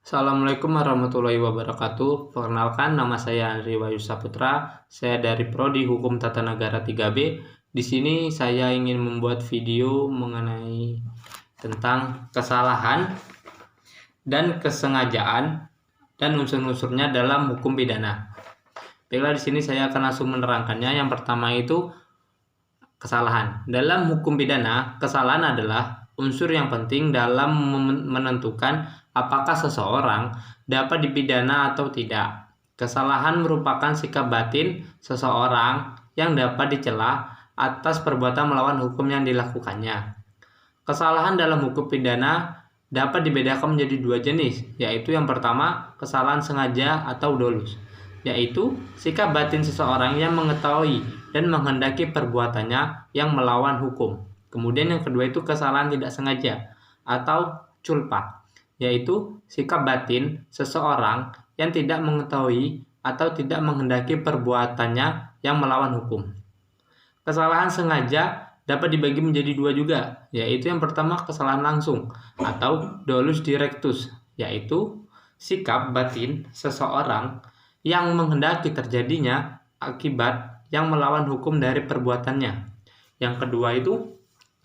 Assalamualaikum warahmatullahi wabarakatuh. Perkenalkan, nama saya Andri Wahyu Saputra. Saya dari Prodi Hukum Tata Negara 3B. Di sini saya ingin membuat video mengenai tentang kesalahan dan kesengajaan dan unsur-unsurnya dalam hukum pidana. Baiklah, di sini saya akan langsung menerangkannya. Yang pertama itu kesalahan. Dalam hukum pidana, kesalahan adalah unsur yang penting dalam menentukan apakah seseorang dapat dipidana atau tidak. Kesalahan merupakan sikap batin seseorang yang dapat dicela atas perbuatan melawan hukum yang dilakukannya. Kesalahan dalam hukum pidana dapat dibedakan menjadi dua jenis, yaitu yang pertama, kesalahan sengaja atau dolus, yaitu sikap batin seseorang yang mengetahui dan menghendaki perbuatannya yang melawan hukum. Kemudian yang kedua itu kesalahan tidak sengaja atau culpa, yaitu sikap batin seseorang yang tidak mengetahui atau tidak menghendaki perbuatannya yang melawan hukum. Kesalahan sengaja dapat dibagi menjadi dua juga, yaitu yang pertama kesalahan langsung atau dolus directus, yaitu sikap batin seseorang yang menghendaki terjadinya akibat yang melawan hukum dari perbuatannya. Yang kedua itu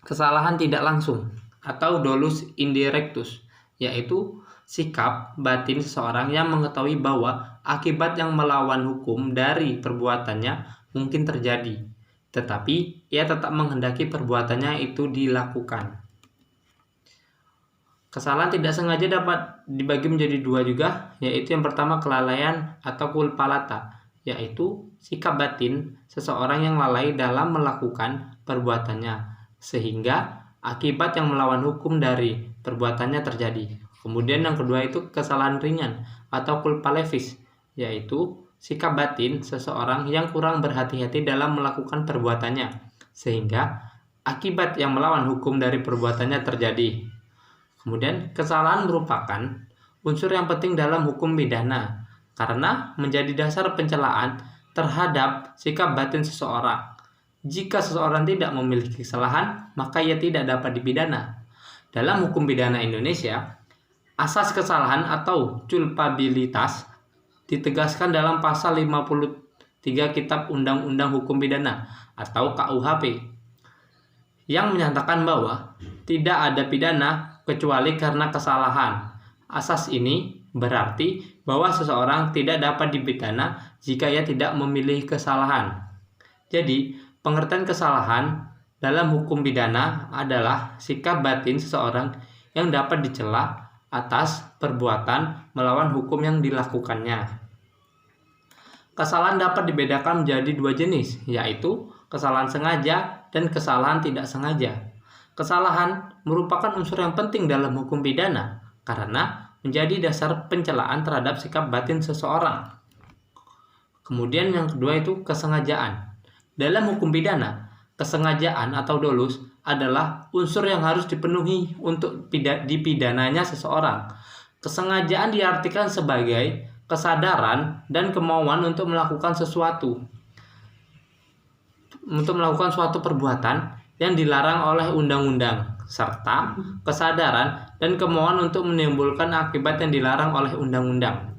kesalahan tidak langsung atau dolus indirectus, yaitu sikap batin seseorang yang mengetahui bahwa akibat yang melawan hukum dari perbuatannya mungkin terjadi, tetapi ia tetap menghendaki perbuatannya itu dilakukan. Kesalahan tidak sengaja dapat dibagi menjadi dua juga, yaitu yang pertama kelalaian atau culpa lata, yaitu sikap batin seseorang yang lalai dalam melakukan perbuatannya sehingga akibat yang melawan hukum dari perbuatannya terjadi. Kemudian yang kedua itu kesalahan ringan atau culpa levis, yaitu sikap batin seseorang yang kurang berhati-hati dalam melakukan perbuatannya sehingga akibat yang melawan hukum dari perbuatannya terjadi. Kemudian kesalahan merupakan unsur yang penting dalam hukum pidana karena menjadi dasar pencelaan terhadap sikap batin seseorang. Jika seseorang tidak memiliki kesalahan, maka ia tidak dapat dipidana. Dalam hukum pidana Indonesia, asas kesalahan atau culpabilitas ditegaskan dalam pasal 53 Kitab Undang-Undang Hukum Pidana atau KUHP yang menyatakan bahwa tidak ada pidana kecuali karena kesalahan. Asas ini berarti bahwa seseorang tidak dapat dipidana jika ia tidak memiliki kesalahan. Jadi, pengertian kesalahan dalam hukum pidana adalah sikap batin seseorang yang dapat dicela atas perbuatan melawan hukum yang dilakukannya. Kesalahan dapat dibedakan menjadi dua jenis, yaitu kesalahan sengaja dan kesalahan tidak sengaja. Kesalahan merupakan unsur yang penting dalam hukum pidana karena menjadi dasar pencelaan terhadap sikap batin seseorang. Kemudian yang kedua itu kesengajaan. Dalam hukum pidana, kesengajaan atau dolus adalah unsur yang harus dipenuhi untuk dipidananya seseorang. Kesengajaan diartikan sebagai kesadaran dan kemauan untuk melakukan suatu perbuatan yang dilarang oleh undang-undang, serta kesadaran dan kemauan untuk menimbulkan akibat yang dilarang oleh undang-undang.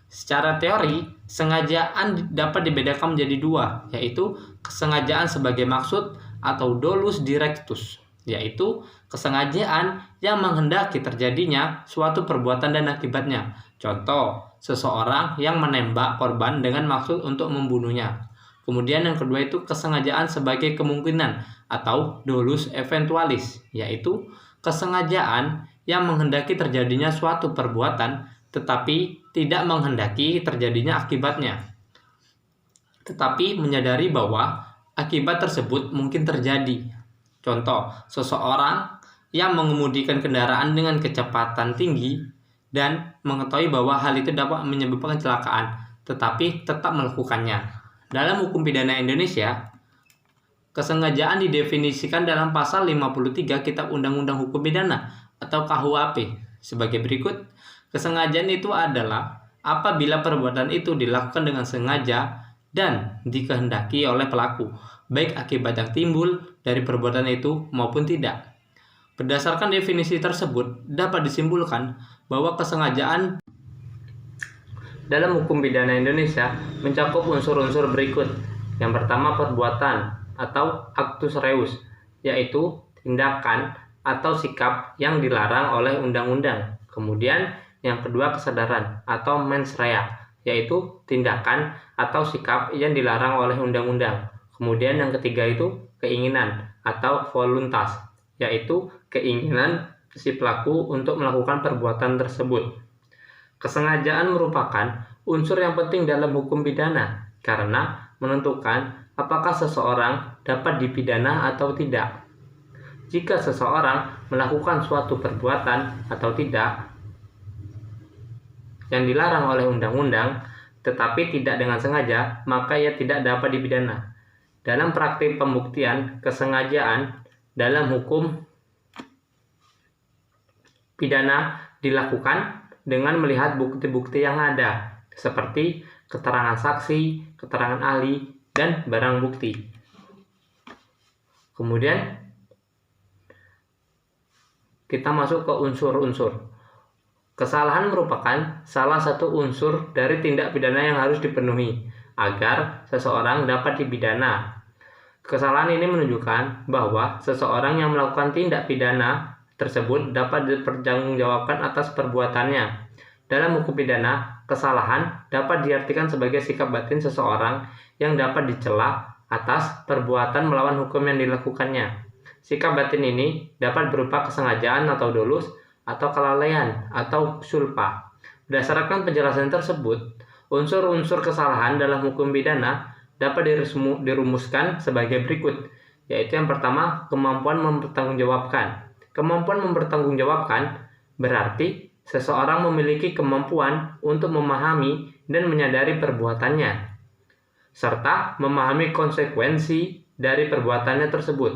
Secara teori, sengajaan dapat dibedakan menjadi dua, yaitu kesengajaan sebagai maksud atau dolus directus, yaitu kesengajaan yang menghendaki terjadinya suatu perbuatan dan akibatnya. Contoh, seseorang yang menembak korban dengan maksud untuk membunuhnya. Kemudian yang kedua itu kesengajaan sebagai kemungkinan atau dolus eventualis, yaitu kesengajaan yang menghendaki terjadinya suatu perbuatan tetapi tidak menghendaki terjadinya akibatnya, tetapi menyadari bahwa akibat tersebut mungkin terjadi. Contoh, seseorang yang mengemudikan kendaraan dengan kecepatan tinggi dan mengetahui bahwa hal itu dapat menyebabkan kecelakaan, tetapi tetap melakukannya. Dalam hukum pidana Indonesia, kesengajaan didefinisikan dalam pasal 53 Kitab Undang-Undang Hukum Pidana atau KUHP sebagai berikut. Kesengajaan itu adalah apabila perbuatan itu dilakukan dengan sengaja dan dikehendaki oleh pelaku, baik akibat yang timbul dari perbuatan itu maupun tidak. Berdasarkan definisi tersebut, dapat disimpulkan bahwa kesengajaan Dalam hukum pidana Indonesia mencakup unsur-unsur berikut. Yang pertama, perbuatan atau actus reus, yaitu tindakan atau sikap yang dilarang oleh undang-undang. Kemudian yang kedua, kesadaran atau mens rea, yaitu tindakan atau sikap yang dilarang oleh undang-undang. Kemudian yang ketiga itu keinginan atau voluntas, yaitu keinginan si pelaku untuk melakukan perbuatan tersebut. Kesengajaan merupakan unsur yang penting dalam hukum pidana karena menentukan apakah seseorang dapat dipidana atau tidak. Jika seseorang melakukan suatu perbuatan atau tidak yang dilarang oleh undang-undang tetapi tidak dengan sengaja, maka ia tidak dapat dipidana. Dalam praktik pembuktian kesengajaan dalam hukum pidana dilakukan dengan melihat bukti-bukti yang ada, seperti keterangan saksi, keterangan ahli, dan barang bukti. Kemudian kita masuk ke unsur-unsur. Kesalahan merupakan salah satu unsur dari tindak pidana yang harus dipenuhi agar seseorang dapat dipidana. Kesalahan ini menunjukkan bahwa seseorang yang melakukan tindak pidana tersebut dapat dipertanggungjawabkan atas perbuatannya. Dalam hukum pidana, kesalahan dapat diartikan sebagai sikap batin seseorang yang dapat dicela atas perbuatan melawan hukum yang dilakukannya. Sikap batin ini dapat berupa kesengajaan atau dolus, atau kelalaian, atau sulpa. Berdasarkan penjelasan tersebut, unsur-unsur kesalahan dalam hukum pidana dapat dirumuskan sebagai berikut, yaitu yang pertama, kemampuan mempertanggungjawabkan. Kemampuan mempertanggungjawabkan berarti seseorang memiliki kemampuan untuk memahami dan menyadari perbuatannya, serta memahami konsekuensi dari perbuatannya tersebut.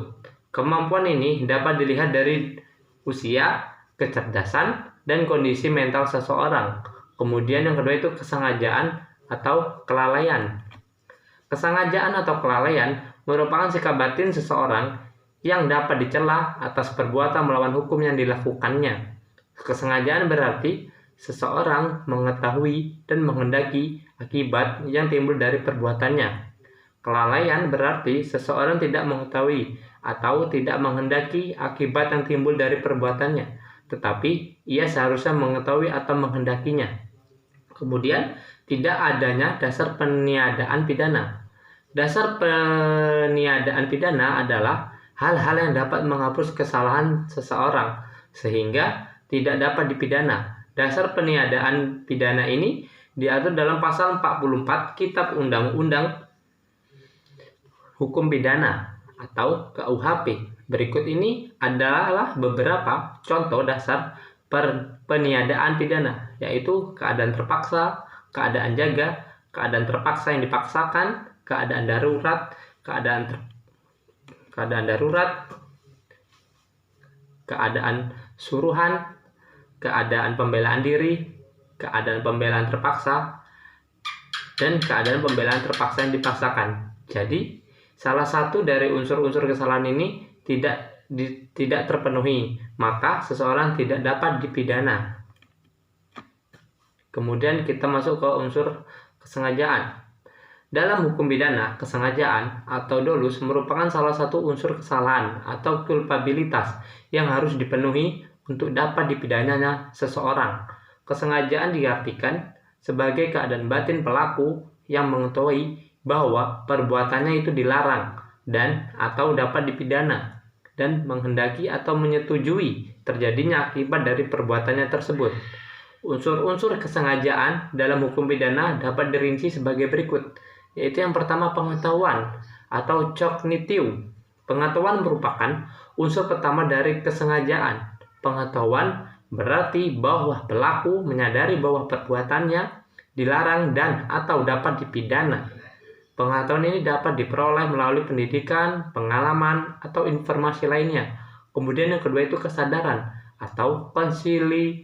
Kemampuan ini dapat dilihat dari usia, kecerdasan, dan kondisi mental seseorang. Kemudian yang kedua itu kesengajaan atau kelalaian. Kesengajaan atau kelalaian merupakan sikap batin seseorang yang dapat dicela atas perbuatan melawan hukum yang dilakukannya. Kesengajaan berarti seseorang mengetahui dan menghendaki akibat yang timbul dari perbuatannya. Kelalaian berarti seseorang tidak mengetahui atau tidak menghendaki akibat yang timbul dari perbuatannya, tetapi ia seharusnya mengetahui atau menghendakinya. Kemudian, tidak adanya dasar peniadaan pidana. Dasar peniadaan pidana adalah hal-hal yang dapat menghapus kesalahan seseorang sehingga tidak dapat dipidana. Dasar peniadaan pidana ini diatur dalam pasal 44 Kitab Undang-Undang Hukum Pidana atau KUHP. Berikut ini adalah beberapa contoh dasar peniadaan pidana, yaitu keadaan terpaksa, keadaan jaga, keadaan terpaksa yang dipaksakan, keadaan darurat, keadaan darurat, keadaan suruhan, keadaan pembelaan diri, keadaan pembelaan terpaksa, dan keadaan pembelaan terpaksa yang dipaksakan. Jadi, salah satu dari unsur-unsur kesalahan ini tidak terpenuhi, maka seseorang tidak dapat dipidana. Kemudian kita masuk ke unsur kesengajaan. Dalam hukum pidana, kesengajaan atau dolus merupakan salah satu unsur kesalahan atau kulpabilitas yang harus dipenuhi untuk dapat dipidananya seseorang. Kesengajaan diartikan sebagai keadaan batin pelaku yang mengetahui bahwa perbuatannya itu dilarang dan atau dapat dipidana dan menghendaki atau menyetujui terjadinya akibat dari perbuatannya tersebut. Unsur-unsur kesengajaan dalam hukum pidana dapat dirinci sebagai berikut, yaitu yang pertama pengetahuan atau cognitive. Pengetahuan merupakan unsur pertama dari kesengajaan. Pengetahuan berarti bahwa pelaku menyadari bahwa perbuatannya dilarang dan atau dapat dipidana. Pengetahuan ini dapat diperoleh melalui pendidikan, pengalaman, atau informasi lainnya. Kemudian yang kedua itu kesadaran atau konsilium.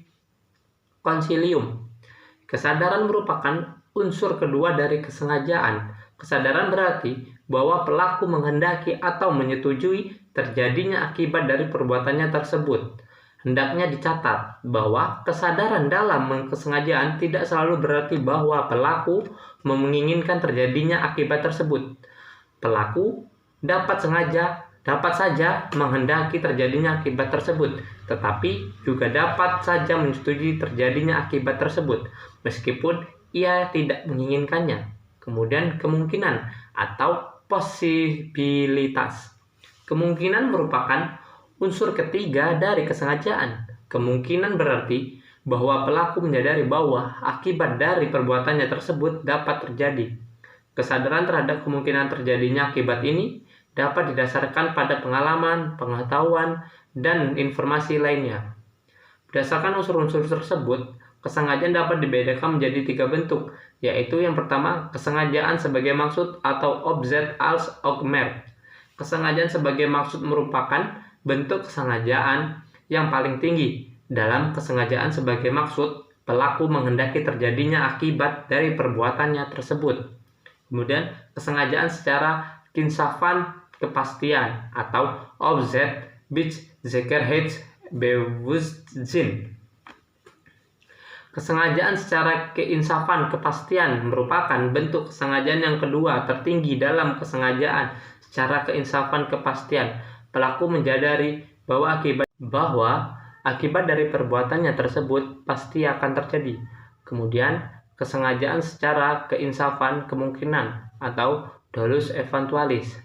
Kesadaran merupakan unsur kedua dari kesengajaan. Kesadaran berarti bahwa pelaku menghendaki atau menyetujui terjadinya akibat dari perbuatannya tersebut. Hendaknya dicatat bahwa kesadaran dalam kesengajaan tidak selalu berarti bahwa pelaku menginginkan terjadinya akibat tersebut. Pelaku dapat saja menghendaki terjadinya akibat tersebut, tetapi juga dapat saja menyetujui terjadinya akibat tersebut, meskipun ia tidak menginginkannya. Kemudian kemungkinan atau posibilitas. Kemungkinan merupakan unsur ketiga dari kesengajaan. Kemungkinan berarti bahwa pelaku menyadari bahwa akibat dari perbuatannya tersebut dapat terjadi. Kesadaran terhadap kemungkinan terjadinya akibat ini dapat didasarkan pada pengalaman, pengetahuan, dan informasi lainnya. Berdasarkan unsur-unsur tersebut, kesengajaan dapat dibedakan menjadi 3 bentuk, yaitu yang pertama, kesengajaan sebagai maksud atau Opzet als Oogmerk. Kesengajaan sebagai maksud merupakan bentuk kesengajaan yang paling tinggi. Dalam kesengajaan sebagai maksud, pelaku menghendaki terjadinya akibat dari perbuatannya tersebut. Kemudian, kesengajaan secara kinsafan kepastian atau Opzet Bewustzijn. Kesengajaan secara keinsafan kepastian merupakan bentuk kesengajaan yang kedua tertinggi dalam kesengajaan secara keinsafan kepastian. Pelaku menyadari bahwa akibat dari perbuatannya tersebut pasti akan terjadi. Kemudian, kesengajaan secara keinsafan kemungkinan atau dolus eventualis.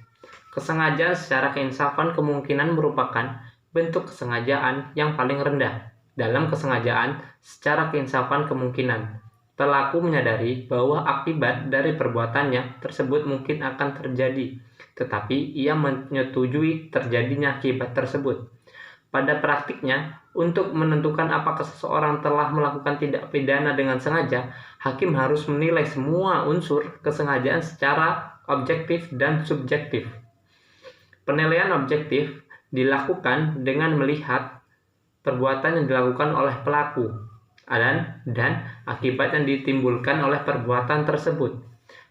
Kesengajaan secara keinsafan kemungkinan merupakan bentuk kesengajaan yang paling rendah. Dalam kesengajaan secara keinsafan kemungkinan, pelaku menyadari bahwa akibat dari perbuatannya tersebut mungkin akan terjadi, tetapi ia menyetujui terjadinya akibat tersebut. Pada praktiknya, untuk menentukan apakah seseorang telah melakukan tindak pidana dengan sengaja, hakim harus menilai semua unsur kesengajaan secara objektif dan subjektif. Penilaian objektif dilakukan dengan melihat perbuatan yang dilakukan oleh pelaku dan akibat yang ditimbulkan oleh perbuatan tersebut.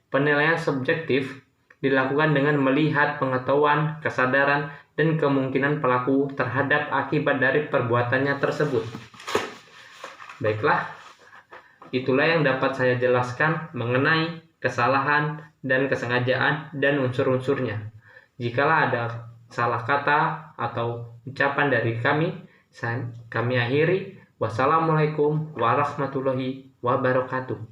Penilaian subjektif dilakukan dengan melihat pengetahuan, kesadaran, dan kemungkinan pelaku terhadap akibat dari perbuatannya tersebut. Baiklah, itulah yang dapat saya jelaskan mengenai kesalahan dan kesengajaan dan unsur-unsurnya. Jikalau ada salah kata atau ucapan dari kami akhiri. Wassalamualaikum warahmatullahi wabarakatuh.